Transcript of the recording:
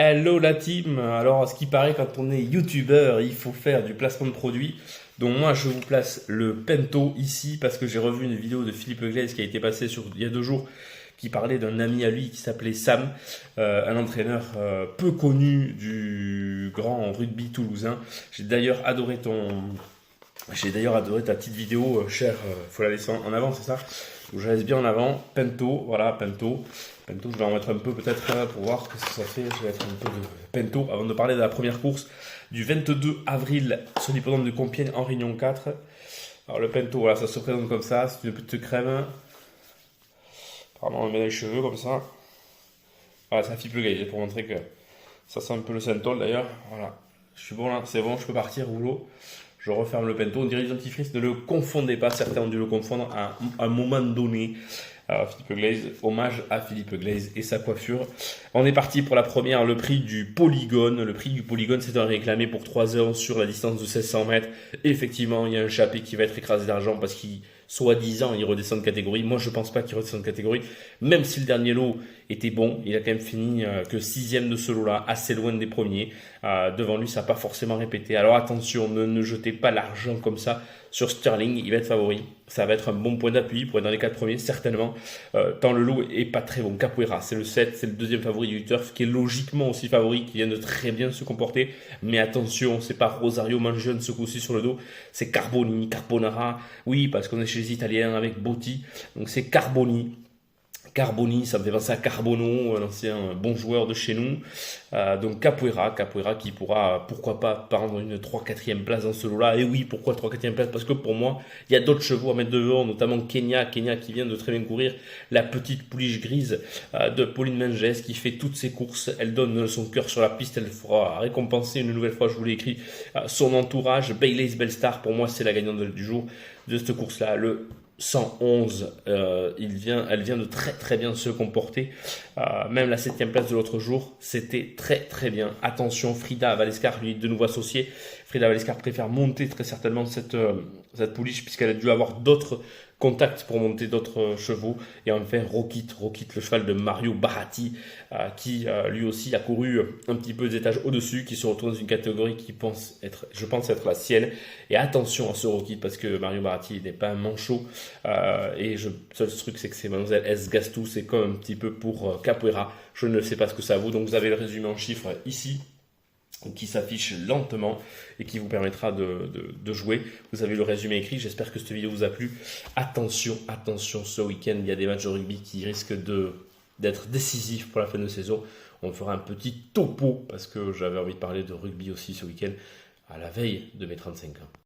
Hello la team. Alors, ce qui paraît, quand on est youtubeur, il faut faire du placement de produits. Donc moi, je vous place le Pento ici parce que j'ai revu une vidéo de Philippe Glaise qui a été passée il y a 2 jours, qui parlait d'un ami à lui qui s'appelait Sam, un entraîneur peu connu du grand rugby toulousain. J'ai d'ailleurs adoré ta petite vidéo, cher. Faut la laisser en avant, c'est ça? Donc, je la laisse bien en avant. Pento, voilà, Pento. Pento, je vais en mettre un peu peut-être pour voir ce que ça fait. Je vais mettre un peu de Pento avant de parler de la première course du 22 avril sur l'hippodrome de Compiègne en Réunion 4. Alors le Pento, voilà, ça se présente comme ça. C'est une petite crème. Pardon, on met les cheveux comme ça. Voilà, ça Philippe Glaise pour montrer que ça sent un peu le Synthol d'ailleurs. Voilà, je suis bon là, c'est bon, je peux partir, rouleau. Je referme le Pento. On dirait les dentifrices, ne le confondez pas. Certains ont dû le confondre à un moment donné. Alors, Philippe Glaise, hommage à Philippe Glaise et sa coiffure. On est parti pour la première, le prix du Polygone. Le prix du Polygone, c'est un réclamé pour 3 heures sur la distance de 1600 mètres. Et effectivement, il y a un chapeau qui va être écrasé d'argent parce qu'il, soi-disant, il redescend de catégorie. Moi, je pense pas qu'il redescend de catégorie. Même si le dernier lot était bon, il a quand même fini que 6e de ce lot-là, assez loin des premiers. Devant lui, ça n'a pas forcément répété. Alors attention, ne jetez pas l'argent comme ça sur Sterling. Il va être favori. Ça va être un bon point d'appui pour être dans les 4 premiers, certainement. Tant le lot est pas très bon. Capoeira, c'est le 7, c'est le deuxième favori du turf, qui est logiquement aussi favori, qui vient de très bien se comporter. Mais attention, c'est pas Rosario Mangione ce coup-ci sur le dos, c'est Carboni, Carbonara. Oui, parce qu'on est chez les Italiens avec Botti. Donc c'est Carboni. Carboni, ça me fait penser à Carbono, un ancien bon joueur de chez nous. Donc Capoeira qui pourra, pourquoi pas, prendre une 3-4e place dans ce lot-là. Et oui, pourquoi 3-4e place? Parce que pour moi, il y a d'autres chevaux à mettre devant, notamment Kenya qui vient de très bien courir. La petite pouliche grise de Pauline Mengès qui fait toutes ses courses. Elle donne son cœur sur la piste, elle fera récompenser une nouvelle fois, je vous l'ai écrit, son entourage. Bailey's Bellstar, pour moi, c'est la gagnante du jour de cette course-là. Le 111, elle vient de très très bien se comporter. Même la 7e place de l'autre jour, c'était très très bien. Attention, Frida Valescar, lui, de nouveau associé. Frida Valescar préfère monter très certainement cette pouliche puisqu'elle a dû avoir d'autres contacts pour monter d'autres chevaux. Et enfin, Rockit, le cheval de Mario Baratti, qui lui aussi a couru un petit peu des étages au-dessus, qui se retrouve dans une catégorie qui je pense être la sienne. Et attention à ce Rockit parce que Mario Baratti n'est pas un manchot. Seul truc, c'est que c'est Mademoiselle S. Gastou, c'est comme un petit peu pour Capoeira. Je ne sais pas ce que ça vaut. Donc vous avez le résumé en chiffres ici, qui s'affiche lentement et qui vous permettra de jouer. Vous avez le résumé écrit. J'espère que cette vidéo vous a plu. Attention, ce week-end, il y a des matchs de rugby qui risquent d'être décisifs pour la fin de saison. On fera un petit topo parce que j'avais envie de parler de rugby aussi ce week-end à la veille de mes 35 ans.